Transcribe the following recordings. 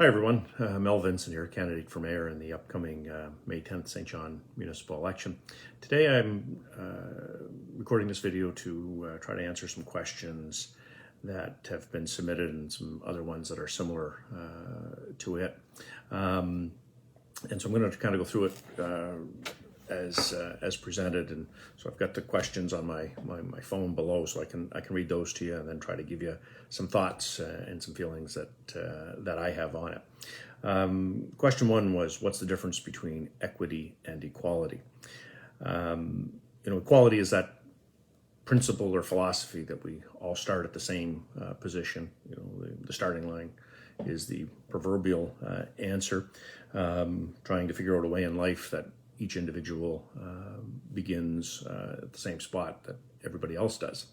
Hi everyone, Mel Vincent here, candidate for mayor in the upcoming May 10th St. John municipal election. Today I'm recording this video to try to answer some questions that have been submitted and some other ones that are similar to it. And so I'm going to kind of go through it as presented, and so I've got the questions on my phone below, so I can read those to you and then try to give you some thoughts and some feelings that I have on it. Question one was, what's the difference between equity and equality? Equality is that principle or philosophy that we all start at the same position. The starting line is the proverbial answer, trying to figure out a way in life that each individual begins at the same spot that everybody else does,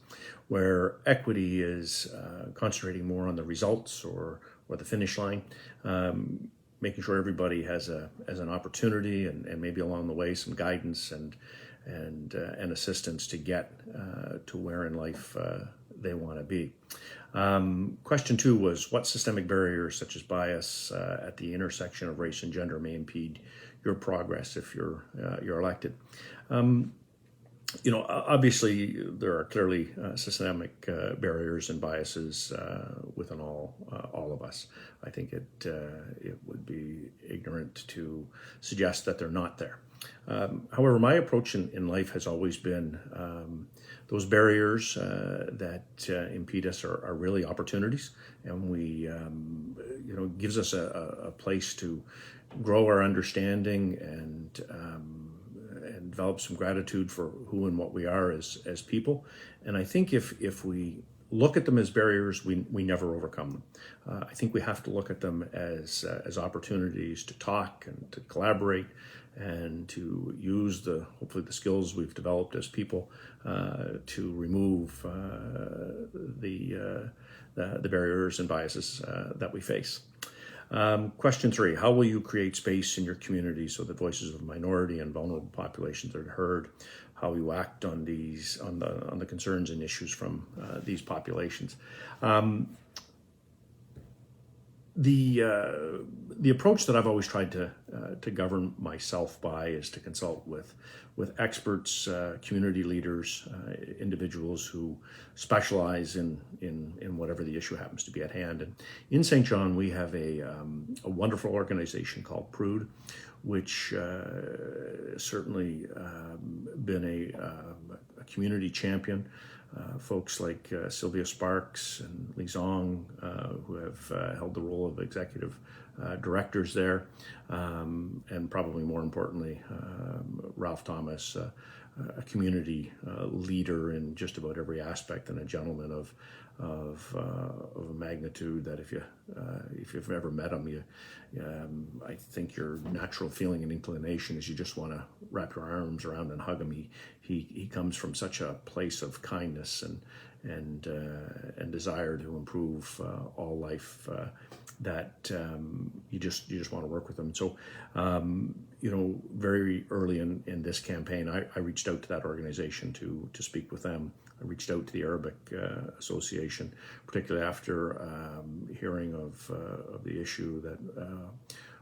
where equity is concentrating more on the results or the finish line, making sure everybody has an opportunity and maybe along the way some guidance and assistance to get to where in life they want to be. Question two was, what systemic barriers such as bias at the intersection of race and gender may impede your progress if you're elected? Obviously there are clearly systemic barriers and biases within all of us. I think it would be ignorant to suggest that they're not there. However, my approach in life has always been those barriers that impede us are really opportunities, and we gives us a place to grow our understanding and develop some gratitude for who and what we are as people. And I think if we look at them as barriers, we never overcome them. I think we have to look at them as opportunities to talk and to collaborate and to use hopefully the skills we've developed as people to remove the barriers and biases that we face. Question three, how will you create space in your community so that voices of minority and vulnerable populations are heard? How will you act on the concerns and issues from these populations? The approach that I've always tried to govern myself by is to consult with experts, community leaders, individuals who specialize in whatever the issue happens to be at hand. And in St. John, we have a wonderful organization called Prude, which certainly been a community champion. Folks like Sylvia Sparks and Lee Zong, who have held the role of executive directors there, and probably more importantly, Ralph Thomas, a community leader in just about every aspect, and a gentleman of a magnitude that if you've ever met him, I think your natural feeling and inclination is you just want to wrap your arms around and hug him. He comes from such a place of kindness and desire to improve all life that you just want to work with them. So very early in this campaign, I reached out to that organization to speak with them. I reached out to the Arabic Association, particularly after hearing of the issue that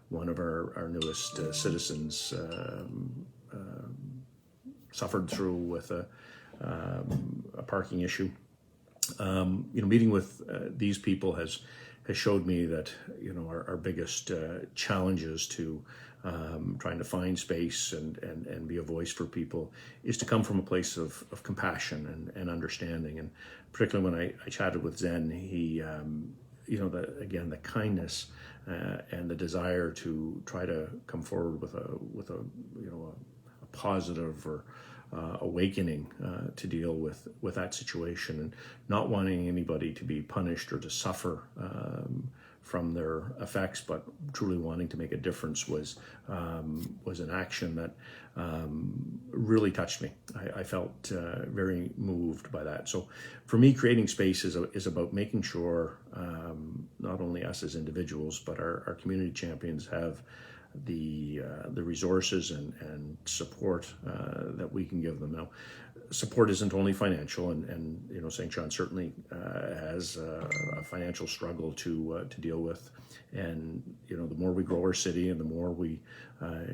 one of our newest citizens suffered through with a parking issue. Meeting with these people has showed me that our biggest challenges to trying to find space and be a voice for people is to come from a place of compassion and understanding. And particularly when I chatted with Zen, he the kindness and the desire to try to come forward with a positive or awakening to deal with that situation, and not wanting anybody to be punished or to suffer from their effects, but truly wanting to make a difference was an action that really touched me. I felt very moved by that. So for me, creating space is about making sure not only us as individuals, but our community champions have the resources and support that we can give them. Now, support isn't only financial, and St. John certainly has a financial struggle to deal with. And the more we grow our city and the more we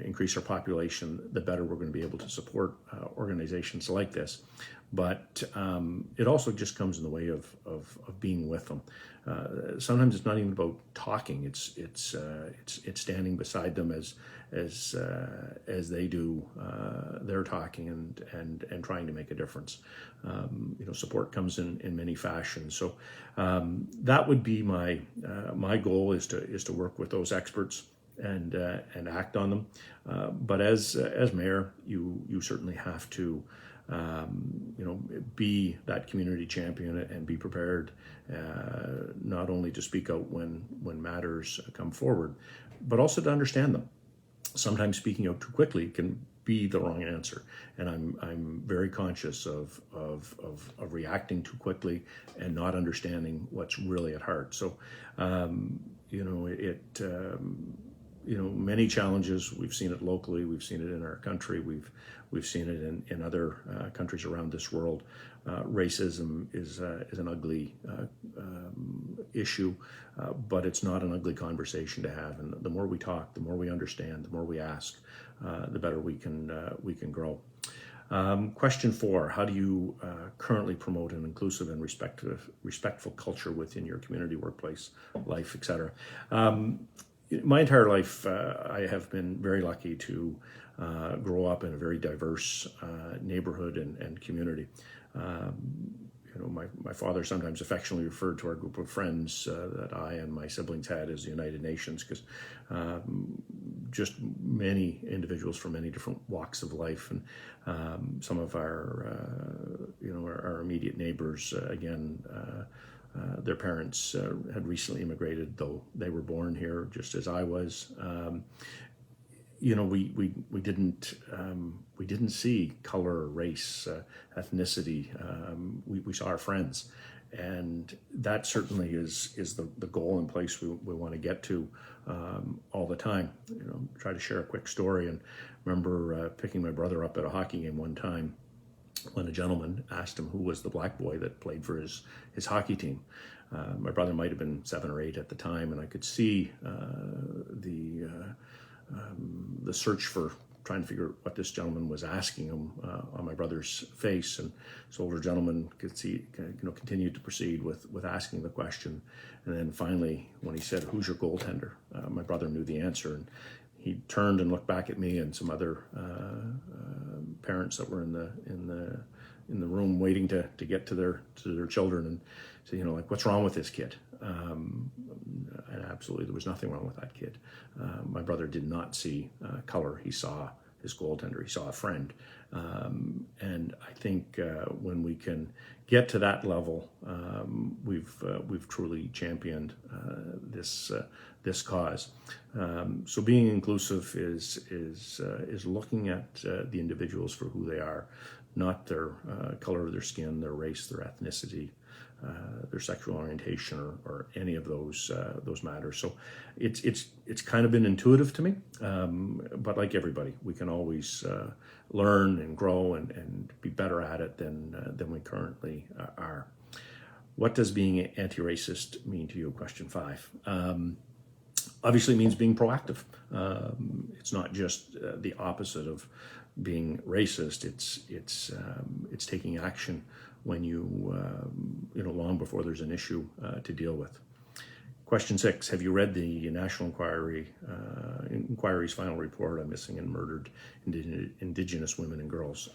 increase our population, the better we're going to be able to support organizations like this. But it also just comes in the way of being with them. Sometimes it's not even about talking. It's standing beside them as they do their talking and trying to make a difference. Support comes in many fashions. So that would be my goal is to work with those experts and act on them. But as mayor, you certainly have to be that community champion and be prepared not only to speak out when matters come forward, but also to understand them. Sometimes speaking out too quickly can be the wrong answer, and I'm very conscious of reacting too quickly and not understanding what's really at heart. So many challenges. We've seen it locally. We've seen it in our country. We've seen it in other countries around this world. Racism is an ugly issue, but it's not an ugly conversation to have. And the more we talk, the more we understand, the more we ask, the better we can grow. Question 4: how do you currently promote an inclusive and respectful culture within your community, workplace, life, etc.? My entire life, I have been very lucky to grow up in a very diverse neighborhood and community. My father sometimes affectionately referred to our group of friends that I and my siblings had as the United Nations, because just many individuals from many different walks of life, and some of our immediate neighbors, again, their parents had recently immigrated, though they were born here just as I was. We didn't see color, race, ethnicity. We saw our friends, and that certainly is the goal and place we want to get to all the time. Try to share a quick story, and remember picking my brother up at a hockey game one time, when a gentleman asked him who was the black boy that played for his hockey team. My brother might have been 7 or 8 at the time, and I could see the search for trying to figure out what this gentleman was asking him on my brother's face. And this older gentleman could see, continued to proceed with asking the question. And then finally, when he said, "Who's your goaltender?" My brother knew the answer, and he turned and looked back at me and some other parents that were in the room waiting to get to their children, and say, "What's wrong with this kid?" And absolutely, there was nothing wrong with that kid. My brother did not see color. He saw his goaltender. He saw a friend. And I think when we can get to that level, we've truly championed this cause. So being inclusive is looking at the individuals for who they are, not their color of their skin, their race, their ethnicity, their sexual orientation, or any of those matters. So it's kind of been intuitive to me, but like everybody, we can always learn and grow and be better at it than we currently are. What does being anti-racist mean to you? Question 5. Obviously, it means being proactive. It's not just the opposite of being racist. It's taking action when long before there's an issue to deal with. Question 6: have you read the National Inquiry's final report on missing and murdered Indigenous women and girls?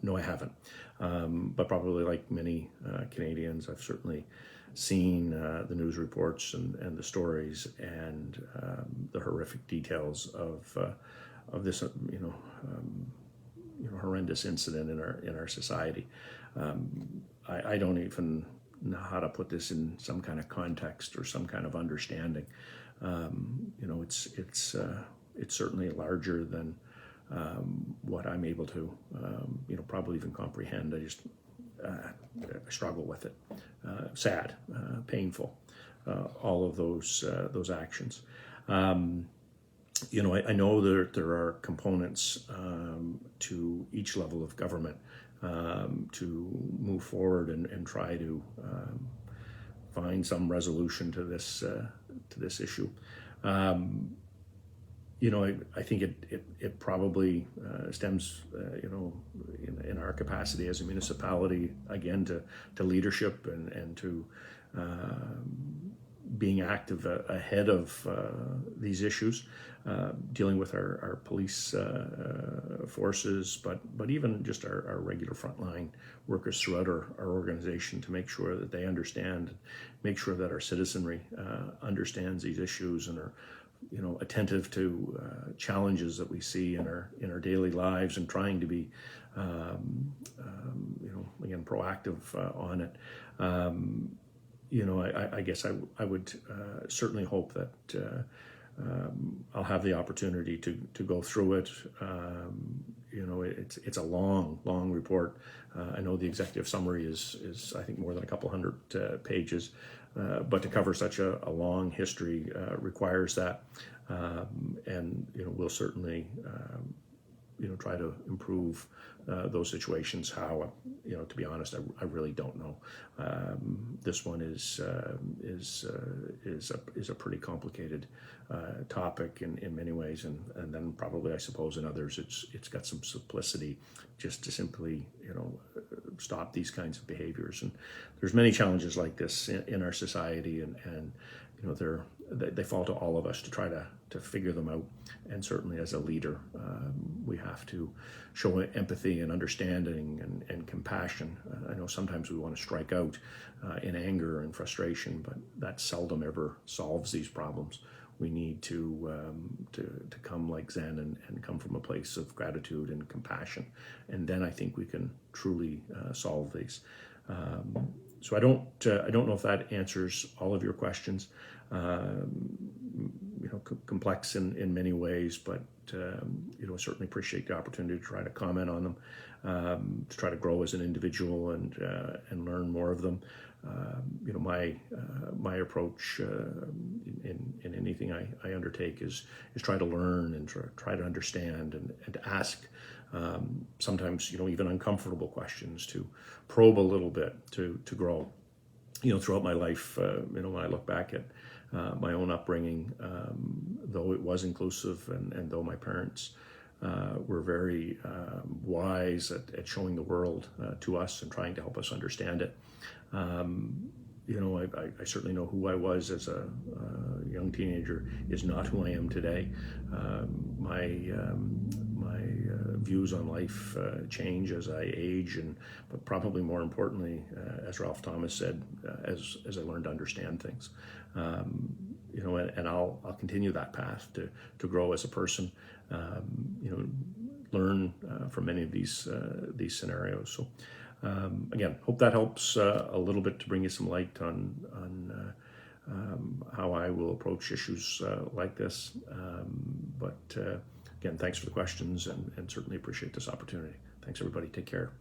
No, I haven't. But probably like many Canadians, I've certainly seen the news reports and the stories and the horrific details of this horrendous incident in our society. I don't even know how to put this in some kind of context or some kind of understanding. It's certainly larger than what I'm able to probably even comprehend. I struggle with it. Sad, painful, all of those actions. I know that there are components to each level of government to move forward and try to find some resolution to this issue. I think it probably stems, in our capacity as a municipality, again, to leadership and to being active ahead of these issues, dealing with our police forces, but even just our regular frontline workers throughout our organization, to make sure that they understand, make sure that our citizenry understands these issues and are attentive to challenges that we see in our daily lives, and trying to be again, proactive on it. I guess I would certainly hope that I'll have the opportunity to go through it. It's a long report. I know the executive summary is I think more than a couple hundred pages, but to cover such a long history requires that, and we'll certainly try to improve those situations. How, to be honest, I really don't know. This one is a pretty complicated topic in many ways, and then probably, I suppose, in others it's got some simplicity, just to simply stop these kinds of behaviors. And there's many challenges like this in our society, and they fall to all of us to try to figure them out. And certainly as a leader, we have to show empathy and understanding and compassion. I know sometimes we want to strike out in anger and frustration, but that seldom ever solves these problems. We need to come like Zen and come from a place of gratitude and compassion, and then I think we can truly solve these. So I don't know if that answers all of your questions. Complex in many ways, but certainly appreciate the opportunity to try to comment on them, to try to grow as an individual and learn more of them. My approach in anything I undertake is try to learn and try to understand and to ask sometimes even uncomfortable questions, to probe a little bit, to grow. Throughout my life, when I look back at my own upbringing, though it was inclusive, and though my parents were very wise at showing the world to us and trying to help us understand it, I certainly know who I was as a young teenager is not who I am today. My views on life change as I age, but probably more importantly, as Ralph Thomas said, as I learn to understand things. And I'll continue that path to grow as a person. Learn from many of these scenarios. So again, hope that helps a little bit to bring you some light on how I will approach issues like this. But again, thanks for the questions, and certainly appreciate this opportunity. Thanks, everybody. Take care.